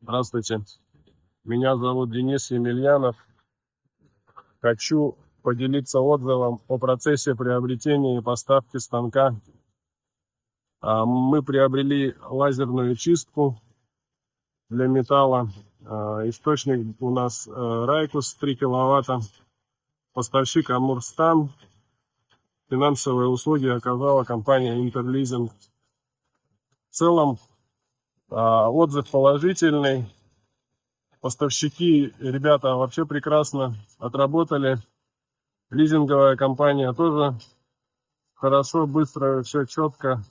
Здравствуйте, меня зовут Денис Емельянов. Хочу поделиться отзывом о процессе приобретения и поставки станка. Мы приобрели лазерную чистку для металла. Источник у нас Райкус 3 киловатта. Поставщик Амурстан. Финансовые услуги оказала компания Интерлизинг. В целом отзыв положительный. Поставщики, ребята, вообще прекрасно отработали. Лизинговая компания тоже хорошо, быстро, все четко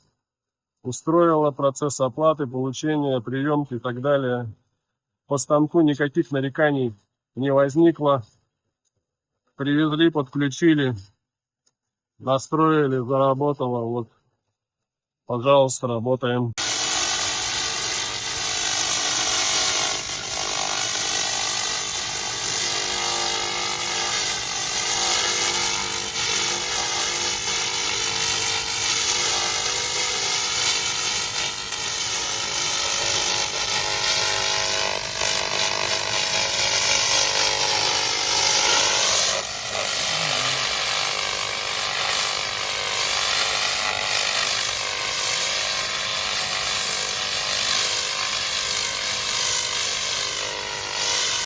устроила процесс оплаты, получения, приемки и так далее. По станку никаких нареканий не возникло. Привезли, подключили, настроили, заработало. Вот, пожалуйста, работаем.